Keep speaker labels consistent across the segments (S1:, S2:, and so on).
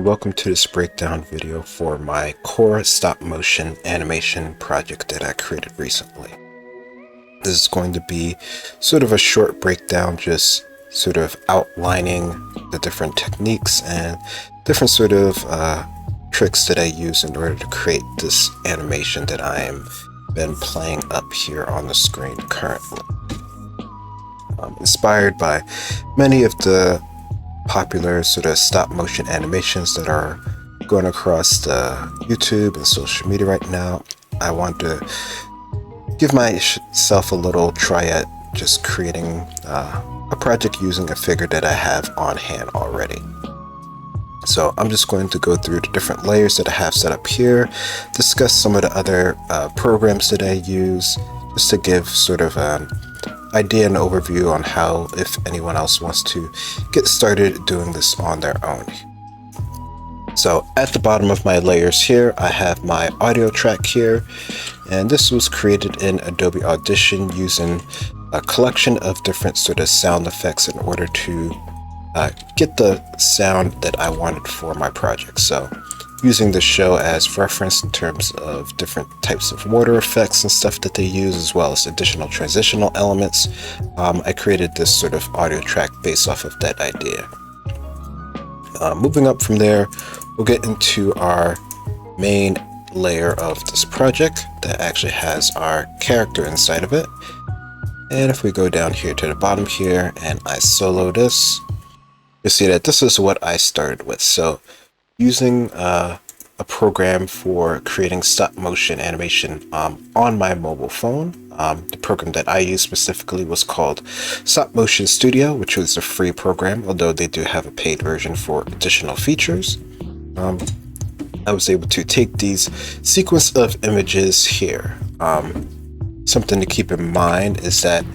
S1: welcome to this breakdown video for my Korra stop motion animation project that I created recently. This is going to be sort of a short breakdown, just sort of outlining the different techniques and different sort of tricks that I use in order to create this animation that I am been playing up here on the screen currently. Inspired by many of the popular sort of stop motion animations that are going across the YouTube and social media right now, I want to give myself a little try at just creating a project using a figure that I have on hand already. So I'm just going to go through the different layers that I have set up here, discuss some of the other programs that I use, just to give sort of an idea and overview on how, if anyone else wants to get started doing this on their own. So at the bottom of my layers here, I have my audio track here, and this was created in Adobe Audition using a collection of different sort of sound effects in order to get the sound that I wanted for my project. So using the show as reference in terms of different types of water effects and stuff that they use, as well as additional transitional elements, I created this sort of audio track based off of that idea. Moving up from there, we'll get into our main layer of this project that actually has our character inside of it. And if we go down here to the bottom here and I solo this, you'll see that this is what I started with. So using a program for creating stop motion animation on my mobile phone. The program that I used specifically was called Stop Motion Studio, which was a free program, although they do have a paid version for additional features. I was able to take these sequence of images here. Something to keep in mind is that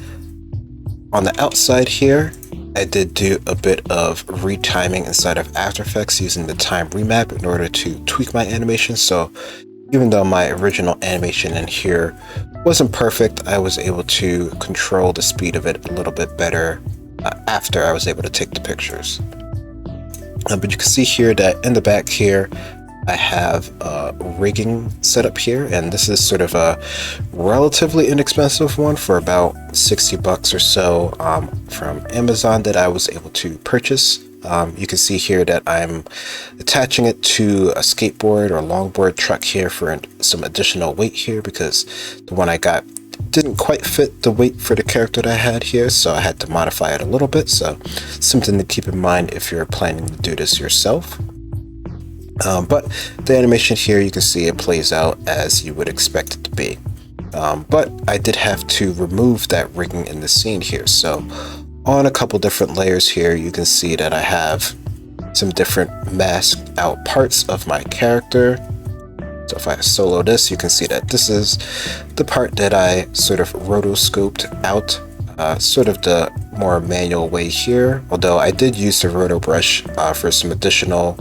S1: on the outside here, I did do a bit of retiming inside of After Effects using the time remap in order to tweak my animation. So even though my original animation in here wasn't perfect, I was able to control the speed of it a little bit better after I was able to take the pictures. But you can see here that in the back here, I have a rigging set up here, and this is sort of a relatively inexpensive one for about 60 bucks or so from Amazon that I was able to purchase. You can see here that I'm attaching it to a skateboard or longboard truck here for some additional weight here, because the one I got didn't quite fit the weight for the character that I had here, so I had to modify it a little bit. So something to keep in mind if you're planning to do this yourself. But the animation here, you can see it plays out as you would expect it to be. But I did have to remove that rigging in the scene here. So on a couple different layers here, you can see that I have some different masked out parts of my character. So if I solo this, you can see that this is the part that I sort of rotoscoped out, sort of the more manual way here. Although I did use the roto brush for some additional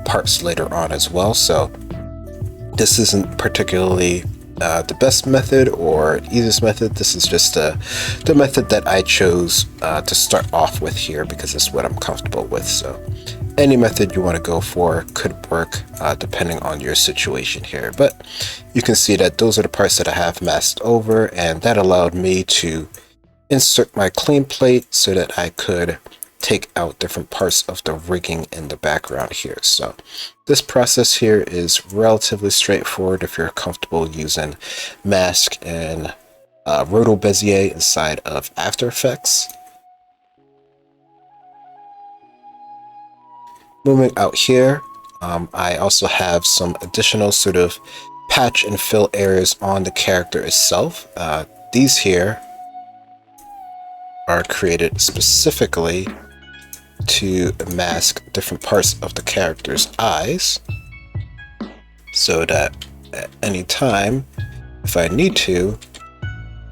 S1: parts later on as well. So this isn't particularly the best method or easiest method. This is just the method that I chose to start off with here, because it's what I'm comfortable with. So any method you want to go for could work depending on your situation here. But you can see that those are the parts that I have masked over, and that allowed me to insert my clean plate so that I could take out different parts of the rigging in the background here. So this process here is relatively straightforward if you're comfortable using mask and roto bezier inside of After Effects. Moving out here, I also have some additional sort of patch and fill areas on the character itself. These here are created specifically to mask different parts of the character's eyes, so that at any time, if I need to,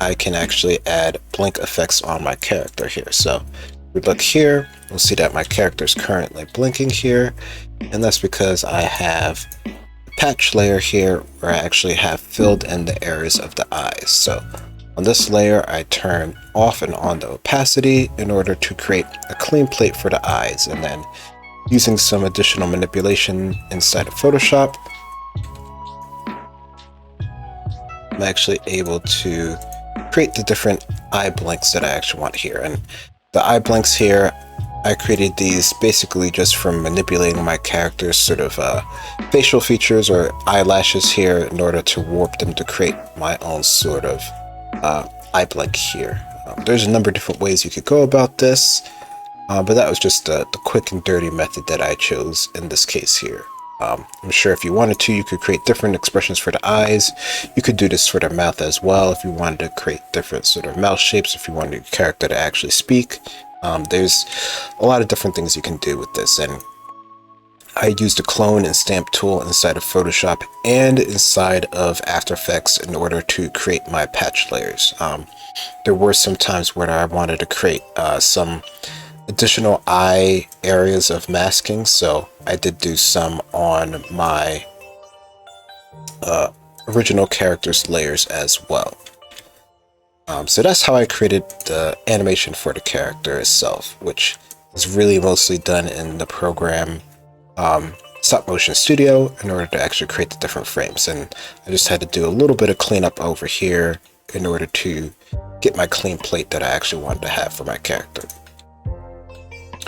S1: I can actually add blink effects on my character here. So if we look here, we'll see that my character is currently blinking here, and that's because I have a patch layer here where I actually have filled in the areas of the eyes. So On this layer, I turn off and on the opacity in order to create a clean plate for the eyes. And then using some additional manipulation inside of Photoshop, I'm actually able to create the different eye blinks that I actually want here. And the eye blinks here, I created these basically just from manipulating my character's sort of facial features or eyelashes here in order to warp them to create my own sort of eye blink here. There's a number of different ways you could go about this, but that was just the quick and dirty method that I chose in this case here. I'm sure if you wanted to, you could create different expressions for the eyes. You could do this for the mouth as well if you wanted to create different sort of mouth shapes, if you wanted your character to actually speak. There's a lot of different things you can do with this, and I used a clone and stamp tool inside of Photoshop and inside of After Effects in order to create my patch layers. There were some times where I wanted to create some additional eye areas of masking, so I did do some on my original character's layers as well. So that's how I created the animation for the character itself, which is really mostly done in the program Stop Motion Studio in order to actually create the different frames. And I just had to do a little bit of cleanup over here in order to get my clean plate that I actually wanted to have for my character.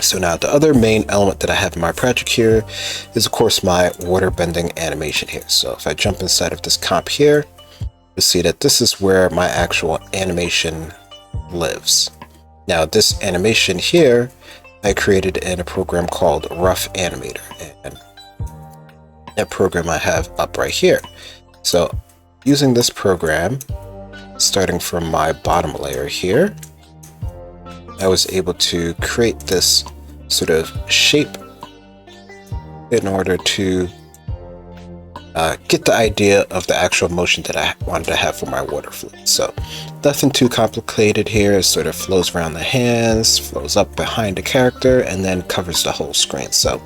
S1: So now the other main element that I have in my project here is of course my water bending animation here. So if I jump inside of this comp here, you'll see that this is where my actual animation lives. Now this animation here I created in a program called Rough Animator, and that program I have up right here. So using this program, starting from my bottom layer here, I was able to create this sort of shape in order to get the idea of the actual motion that I wanted to have for my water fluid. So nothing too complicated here. It sort of flows around the hands, flows up behind the character, and then covers the whole screen. So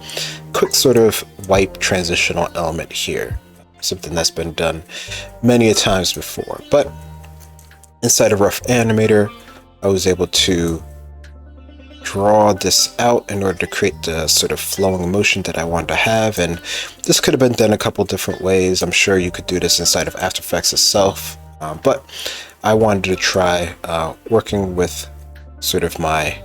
S1: quick sort of wipe transitional element here. Something that's been done many a times before. But inside of Rough Animator, I was able to draw this out in order to create the sort of flowing motion that I wanted to have, and this could have been done a couple different ways. I'm sure you could do this inside of After Effects itself, but I wanted to try working with sort of my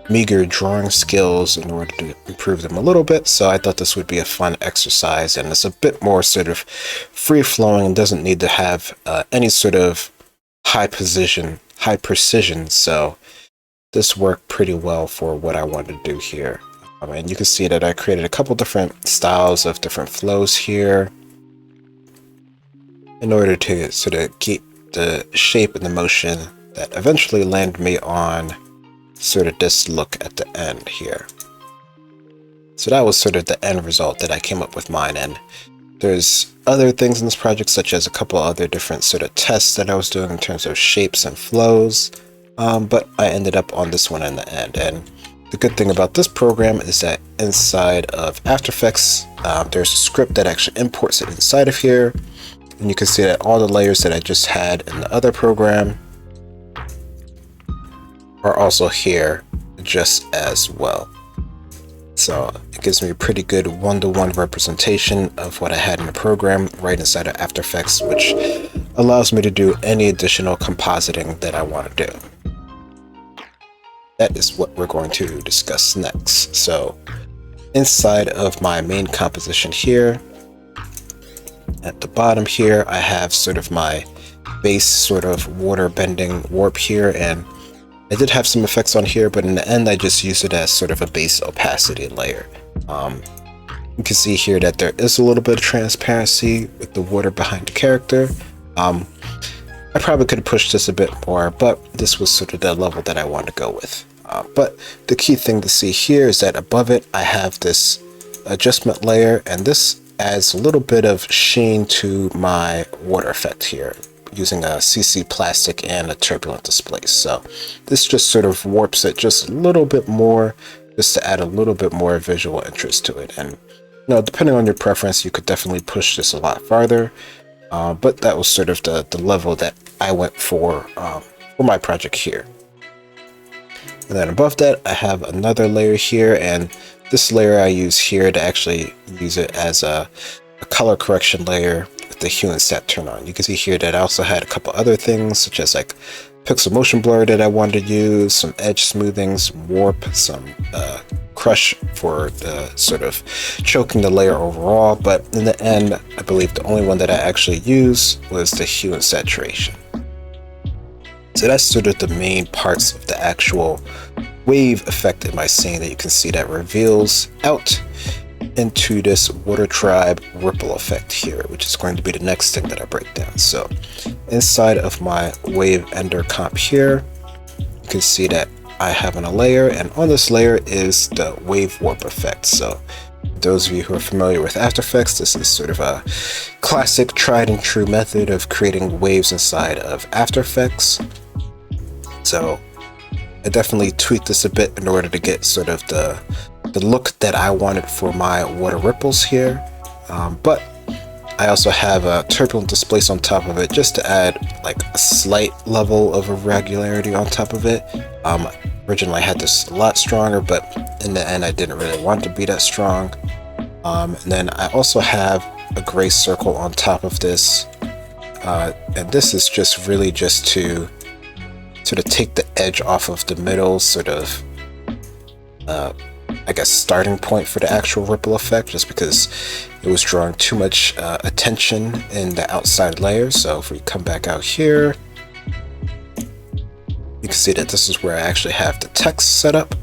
S1: meager drawing skills in order to improve them a little bit. So I thought this would be a fun exercise, and it's a bit more sort of free-flowing and doesn't need to have any sort of high precision. So this worked pretty well for what I wanted to do here. And you can see that I created a couple different styles of different flows here in order to sort of get the shape and the motion that eventually landed me on sort of this look at the end here. So that was sort of the end result that I came up with mine. And there's other things in this project, such as a couple other different sort of tests that I was doing in terms of shapes and flows. But I ended up on this one in the end. And the good thing about this program is that inside of After Effects, there's a script that actually imports it inside of here. And you can see that all the layers that I just had in the other program are also here just as well. So it gives me a pretty good one-to-one representation of what I had in the program right inside of After Effects, which allows me to do any additional compositing that I want to do. That is what we're going to discuss next. So inside of my main composition here, at the bottom here, I have sort of my base sort of water bending warp here, and I did have some effects on here, but in the end I just used it as sort of a base opacity layer. You can see here that there is a little bit of transparency with the water behind the character. I probably could have pushed this a bit more, but this was sort of the level that I wanted to go with. But the key thing to see here is that above it I have this adjustment layer, and this adds a little bit of sheen to my water effect here using a CC plastic and a turbulent displace. So this just sort of warps it just a little bit more, just to add a little bit more visual interest to it. And you know, depending on your preference, you could definitely push this a lot farther. But that was sort of the level that I went for my project here. And then above that, I have another layer here, and this layer I use here to actually use it as a color correction layer with the hue and set turned on. You can see here that I also had a couple other things, such as like pixel motion blur that I wanted to use, some edge smoothing, some warp, some crush for the sort of choking the layer overall. But in the end, I believe the only one that I actually used was the hue and saturation. So that's sort of the main parts of the actual wave effect in my scene that you can see that reveals out into this water tribe ripple effect here, which is going to be the next thing that I break down. So inside of my wave ender comp here, you can see that I have on a layer, and on this layer is the wave warp effect. So those of you who are familiar with After Effects, this is sort of a classic tried and true method of creating waves inside of After Effects. So I definitely tweaked this a bit in order to get sort of the look that I wanted for my water ripples here, but I also have a turbulent displace on top of it just to add like a slight level of irregularity on top of it. Originally I had this a lot stronger, but in the end I didn't really want it to be that strong. And then I also have a gray circle on top of this, and this is just really just to sort of take the edge off of the middle sort of I guess starting point for the actual ripple effect, just because it was drawing too much attention in the outside layer. So if we come back out here, you can see that this is where I actually have the text set up.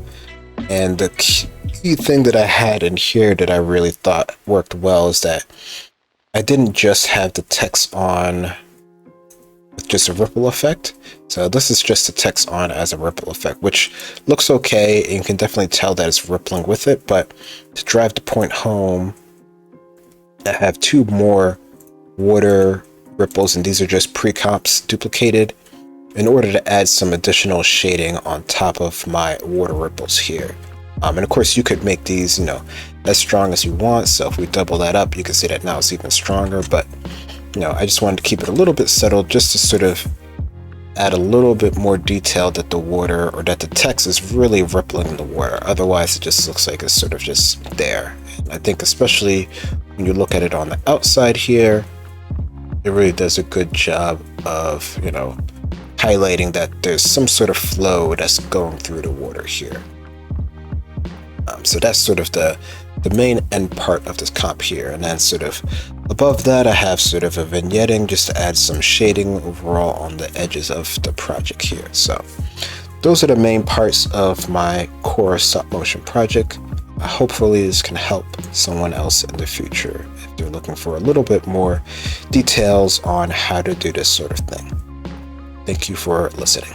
S1: And the key thing that I had in here that I really thought worked well is that I didn't just have the text on with just a ripple effect. So this is just the text on as a ripple effect, which looks okay, and you can definitely tell that it's rippling with it. But to drive the point home, I have two more water ripples, and these are just pre-comps duplicated in order to add some additional shading on top of my water ripples here. And of course you could make these, you know, as strong as you want. So if we double that up, you can see that now it's even stronger. But you know, I just wanted to keep it a little bit settled, just to sort of add a little bit more detail that the water, or that the text is really rippling in the water. Otherwise it just looks like it's sort of just there. And I think especially when you look at it on the outside here, it really does a good job of, you know, highlighting that there's some sort of flow that's going through the water here. So that's sort of the main end part of this comp here. And then sort of above that, I have sort of a vignetting just to add some shading overall on the edges of the project here. So those are the main parts of my Korra stop motion project. Hopefully this can help someone else in the future if they're looking for a little bit more details on how to do this sort of thing. Thank you for listening.